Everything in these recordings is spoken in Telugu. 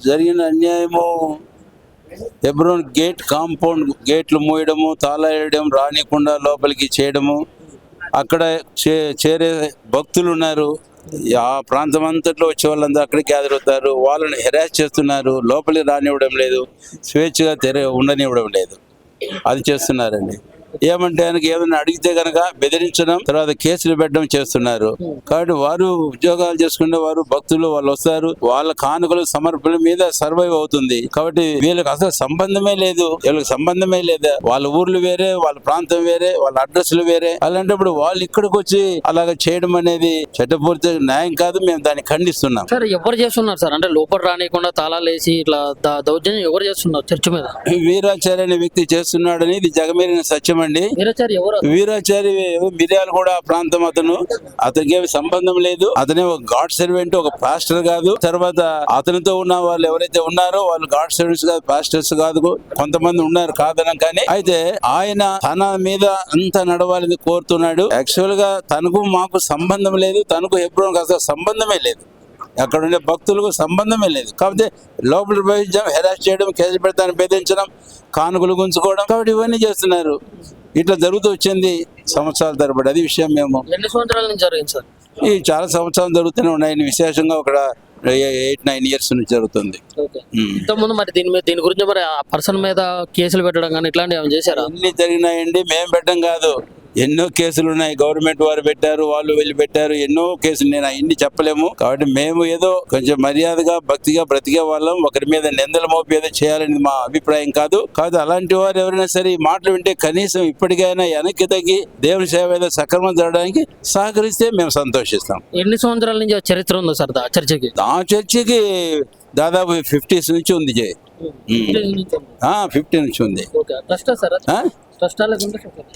జరిగిన అన్యాయము హెబ్రోన్ గేట్ కాంపౌండ్ గేట్లు మూయడము, తాళాయడం, రానికుండా లోపలికి చేయడము, అక్కడ చేరే భక్తులు ఉన్నారు, ఆ ప్రాంతం అంతట్లో వచ్చే వాళ్ళందరూ అక్కడికి గ్యాదర్ అవుతారు, వాళ్ళని హెరాస్ చేస్తున్నారు, లోపలికి రానివ్వడం లేదు, స్వేచ్ఛగా ఉండనివ్వడం లేదు, అది చేస్తున్నారండి. ఏమంటే ఆయనకి ఏమైనా అడిగితే కనుక బెదిరించడం, తర్వాత కేసులు పెట్టడం చేస్తున్నారు. కాబట్టి వారు ఉద్యోగాలు చేసుకునే వారు భక్తులు వాళ్ళు వస్తారు, వాళ్ళ కానుకలు సమర్పణ మీద సర్వైవ్ అవుతుంది. కాబట్టి వీళ్ళకి అసలు సంబంధమే లేదు, వీళ్ళకి సంబంధమే లేదు, వాళ్ళ ఊర్లు వేరే, వాళ్ళ ప్రాంతం వేరే, వాళ్ళ అడ్రస్లు వేరే. అలాంటప్పుడు వాళ్ళు ఇక్కడికి వచ్చి అలాగ చేయడం అనేది చట్టపూర్తి న్యాయం కాదు. మేము దాన్ని ఖండిస్తున్నాం. సార్ ఎవరు చేస్తున్నారు సార్? అంటే లోపల రానియకుండా తాళాలు వేసి ఇట్లా దౌర్జన్యం ఎవరు చేస్తున్నారు చర్చ్ మీద? వీరాచార్య అనే వ్యక్తి చేస్తున్నాడని ఇది జగమేరిన సత్యం అండి. వీరాచారి మిర్యాలు కూడా ప్రాంతం అతనికి ఏమి సంబంధం లేదు. అతనే ఒక గాడ్ సర్వెంట్, ఒక పాస్టర్ కాదు. తర్వాత అతనితో ఉన్న వాళ్ళు ఎవరైతే ఉన్నారో వాళ్ళు గాడ్ సర్వెంట్స్ కాదు, పాస్టర్స్ కాదు, కొంతమంది ఉన్నారు కాదనం. కానీ అయితే ఆయన తన మీద అంత నడవాలని కోరుతున్నాడు. యాక్చువల్ గా తనకు మాకు సంబంధం లేదు, తనకు హెబ్రోన్కు అసలు సంబంధమే లేదు, అక్కడ ఉండే భక్తులకు సంబంధమే లేదు. కాకపోతే లోపల ప్రవేశించడం, హెరాస్ చేయడం, కేసులు పెడతాను బెదిరించడం, కానుకలు గుంజుకోవడం, కాబట్టి ఇవన్నీ చేస్తున్నారు. ఇట్లా జరుగుతూ వచ్చింది సంవత్సరాల తరబడి. అది విషయం. మేము ఎన్ని సంవత్సరాల నుంచి జరిగింది సార్? ఈ చాలా సంవత్సరాలు జరుగుతూనే ఉన్నాయి. విశేషంగా ఒక 8-9 years నుంచి జరుగుతుంది. ఇంతకుముందు మరి దీని గురించి మరి ఆ పర్సన్ మీద కేసులు పెట్టడం కానీ ఇట్లాంటివి ఏమైనా చేశారా? అన్ని జరిగినాయండి, మేము పెట్టడం కాదు. ఎన్నో కేసులు ఉన్నాయి, గవర్నమెంట్ వారు పెట్టారు, వాళ్ళు వెళ్ళి పెట్టారు, ఎన్నో కేసులు. నేను ఇన్ని చెప్పలేము. కాబట్టి మేము ఏదో కొంచెం మర్యాదగా భక్తిగా బ్రతికే వాళ్ళం, ఒకరి మీద నిందలు మోపి ఏదో చేయాలని మా అభిప్రాయం కాదు. కాదు అలాంటి వారు ఎవరైనా సరే ఈ మాటలు వింటే కనీసం ఇప్పటికైనా వెనక్కి తగ్గి దేవుని సేవ ఏదో సక్రమం జరగడానికి సహకరిస్తే మేము సంతోషిస్తాం. ఎన్ని సంవత్సరాల నుంచి చరిత్ర ఉందో సార్ ఆ చర్చికి? ఆ చర్చికి దాదాపు 50s నుంచి ఉంది. 50 నుంచి ఉంది.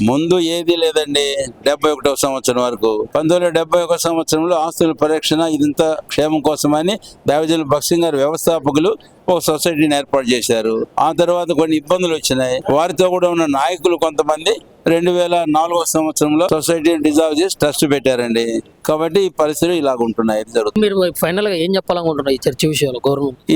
ముందు ఏది లేదండి. 71వ సంవత్సరం వరకు 1971 సంవత్సరంలో ఆస్తుల పరీక్షణ ఇదంతా క్షేమం కోసమని దైవజనులు భక్సింగ్ గారు వ్యవస్థాపకులు ఒక సొసైటీని ఏర్పాటు చేశారు. ఆ తర్వాత కొన్ని ఇబ్బందులు వచ్చినాయి. వారితో కూడా ఉన్న నాయకులు కొంతమంది 2004వ సంవత్సరంలో సొసైటీని డిజాల్వ్ చేసి ట్రస్ట్ పెట్టారండి. కాబట్టి ఈ పరిస్థితులు ఇలాగ ఉంటున్నాయి. మీరు ఫైనల్ గా ఏం చెప్పాలనుకుంటున్నారు ఈ చర్చి విషయంలో?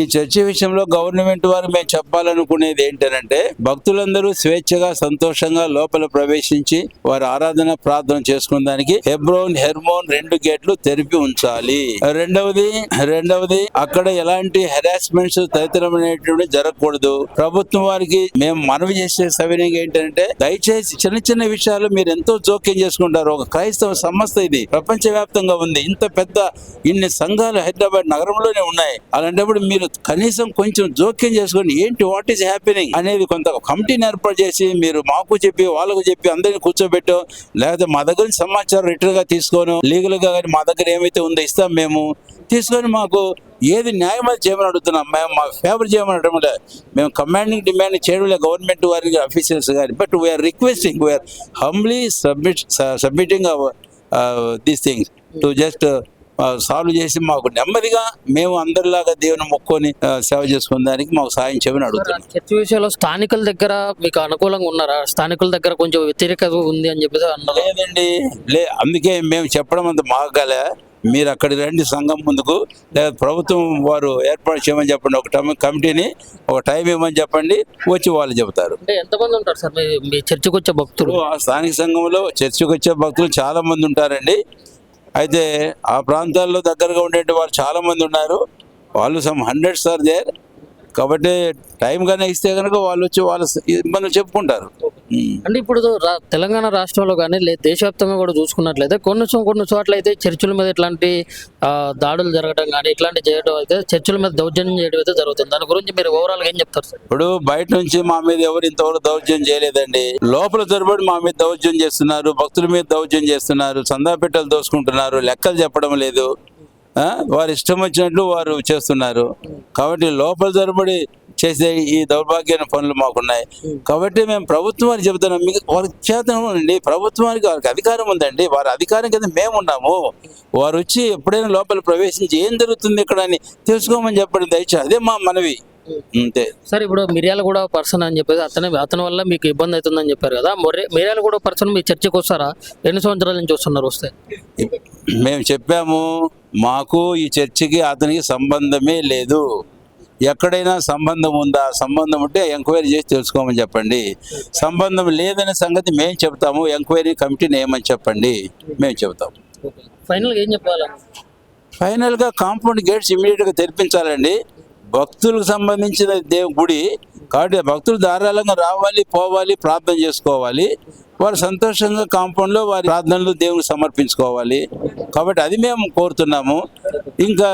ఈ చర్చి విషయంలో గవర్నమెంట్ వారు మేము చెప్పాలనుకునేది ఏంటంటే, భక్తులందరూ స్వేచ్ఛగా సంతోషంగా లోపల ప్రవేశించి వారి ఆరాధన ప్రార్థన చేసుకునే దానికి హెబ్రోన్ హెర్మోన్ 2 గేట్లు తెరిపి ఉంచాలి. రెండవది అక్కడ ఎలాంటి హెరాస్మెంట్స్ తదితరమైనటువంటి జరగకూడదు. ప్రభుత్వం వారికి మేము మనవి చేసే సవినయంగా ఏంటంటే, దయచేసి చిన్న చిన్న విషయాలు మీరు ఎంతో జోక్యం చేసుకుంటారు. ఒక క్రైస్తవ సంస్థ ఇది, ప్రపంచవ్యాప్తంగా ఉంది. ఇంత పెద్ద ఇన్ని సంఘాలు హైదరాబాద్ నగరంలోనే ఉన్నాయి. అలాంటప్పుడు మీరు కనీసం కొంచెం జోక్యం చేసుకొని ఏంటి వాట్ ఈస్ హ్యాపెనింగ్ అనేది కొంత కమిటీని ఏర్పాటు చేసి మీరు మాకు చెప్పి వాళ్ళకు చెప్పి అందరినీ కూర్చోబెట్టో, లేకపోతే మా దగ్గర సమాచారం రిటర్న్ గా తీసుకోను, లీగల్ గా కానీ మా దగ్గర ఏమైతే ఉందో ఇస్తాం, మేము తీసుకొని మాకు ఏది న్యాయం అది చేయమని అడుగుతున్నాం. మేము మా ఫేవర్ చేయమని అడగడం లేదు. మేము కమాండింగ్ డిమాండ్ చేయడం లేదు గవర్నమెంట్ వారికి, అఫీషియల్స్ గారి. But we are requesting, we are humbly submitting these things to just solve చేసి మాకు నెమ్మదిగా మేము అందరిలాగా దేవుని మొక్కుని సేవ చేసుకునే దానికి మాకు సాయం చేయమని అడుగుతున్నాం. చర్చ విషయంలో స్థానికుల దగ్గర మీకు అనుకూలంగా ఉన్నారా? స్థానికుల దగ్గర కొంచెం వ్యతిరేకత ఉంది అని చెప్పేసి అన్నారు. లేదండి, అందుకే మేము చెప్పడం అంత మాగాలే. మీరు అక్కడికి రండి సంఘం ముందుకు, లేదా ప్రభుత్వం వారు ఏర్పాటు చేయమని చెప్పండి, ఒక కమిటీని ఒక టైం ఇవ్వమని చెప్పండి, వచ్చి వాళ్ళు చెబుతారు. అంటే ఎంతమంది ఉంటారు సార్ మీ చర్చకు వచ్చే భక్తులు? ఆ స్థానిక సంఘంలో చర్చకు వచ్చే భక్తులు చాలా మంది ఉంటారండి. అయితే ఆ ప్రాంతాల్లో దగ్గరగా ఉండే వాళ్ళు చాలా మంది ఉన్నారు. వాళ్ళు సమ్ హండ్రెడ్స్ ఆర్ దేర్. కాబట్టి టైం గానే ఇస్తే కనుక వాళ్ళు వచ్చి వాళ్ళ ఇబ్బందులు చెప్పుకుంటారు. అంటే ఇప్పుడు తెలంగాణ రాష్ట్రంలో కానీ దేశవ్యాప్తంగా కూడా చూసుకున్నట్లయితే కొన్ని చోట్ల అయితే చర్చిల మీద ఇట్లాంటి దాడులు జరగడం కానీ ఇట్లాంటి చేయడం అయితే, చర్చిల మీద దౌర్జన్యం చేయడం అయితే జరుగుతుంది. దాని గురించి మీరు ఓవరాల్ గా ఏం చెప్తారు సార్? ఇప్పుడు బయట నుంచి మా మీద ఎవరు ఇంతవరకు దౌర్జన్యం చేయలేదండి. లోపల తరబడి మా మీద దౌర్జన్యం చేస్తున్నారు, భక్తుల మీద దౌర్జన్యం చేస్తున్నారు, చందాపెట్టలు దోసుకుంటున్నారు, లెక్కలు చెప్పడం లేదు, వారు ఇష్టం వచ్చినట్లు వారు చేస్తున్నారు. కాబట్టి లోపల తరబడి చేసే ఈ దౌర్భాగ్యమైన పనులు మాకున్నాయి. కాబట్టి మేము ప్రభుత్వం వారికి చెబుతున్నాం, మీకు వారికి చేతనండి, ప్రభుత్వానికి వారికి అధికారం ఉందండి, వారి అధికారం కింద మేము ఉన్నాము. వారు వచ్చి ఎప్పుడైనా లోపల ప్రవేశించి ఏం జరుగుతుంది ఇక్కడ అని తెలుసుకోమని చెప్పండి దయచేసి. అదే మా మనవి. అంతే సార్. ఇప్పుడు మిర్యాలగూడ పర్సన్ అని చెప్పేసి అతని వల్ల మీకు ఇబ్బంది అవుతుందని చెప్పారు కదా, మిర్యాలగూడ పర్సన్ మీ చర్చకు వస్తారా? ఎన్ని సంవత్సరాల నుంచి వస్తున్నారు? వస్తే మేము చెప్పాము, మాకు ఈ చర్చికి అతనికి సంబంధమే లేదు. ఎక్కడైనా సంబంధం ఉందా, సంబంధం ఉంటే ఎంక్వైరీ చేసి తెలుసుకోమని చెప్పండి. సంబంధం లేదనే సంగతి మేము చెప్తాము, ఎంక్వైరీ కమిటీని ఏమని చెప్పండి, మేము చెప్తాం. ఫైనల్గా ఏం చెప్పాలి? ఫైనల్గా కాంపౌండ్ గేట్స్ ఇమీడియట్గా తెరిపించాలండి. భక్తులకు సంబంధించిన గుడి కాబట్టి భక్తులు ధారాళంగా రావాలి, పోవాలి, ప్రార్థన చేసుకోవాలి. వారు సంతోషంగా కాంపౌండ్లో వారి ప్రార్థనలు దేవునికి సమర్పించుకోవాలి. కాబట్టి అది మేము కోరుతున్నాము. ఇంకా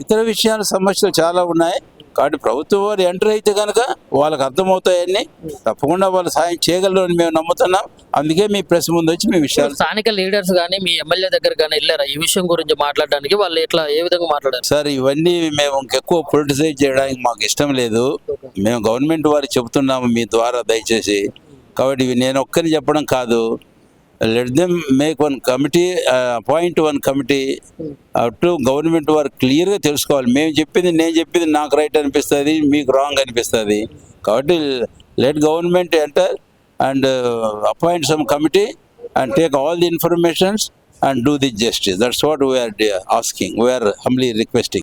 ఇతర విషయాల సమస్యలు చాలా ఉన్నాయి. కాబట్టి ప్రభుత్వం వారు ఎంటర్ అయితే కనుక వాళ్ళకి అర్థమవుతాయని తప్పకుండా వాళ్ళు సాయం చేయగలరు అని మేము నమ్ముతున్నాం. అందుకే మీ ప్రెస్ ముందు వచ్చి మీ విషయాలు. స్థానిక లీడర్స్ కానీ మీ ఎమ్మెల్యే దగ్గర కానీ వెళ్ళారా ఈ విషయం గురించి మాట్లాడడానికి? వాళ్ళు ఎట్లా ఏ విధంగా మాట్లాడారు? సార్ ఇవన్నీ మేము ఇంకెక్కువ పొలిటిసైజ్ చేయడానికి మాకు ఇష్టం లేదు. మేము గవర్నమెంట్ వారికి చెబుతున్నాము మీ ద్వారా దయచేసి. కాబట్టి ఇవి నేను ఒక్కరిని చెప్పడం కాదు. Let them make one committee, appoint one committee to government వారు క్లియర్గా తెలుసుకోవాలి. మేము చెప్పింది, నేను చెప్పింది నాకు రైట్ అనిపిస్తుంది, మీకు రాంగ్ అనిపిస్తుంది. కాబట్టి let government enter and appoint some committee and take all the informations and do the justice. That's what we are asking. We are humbly requesting.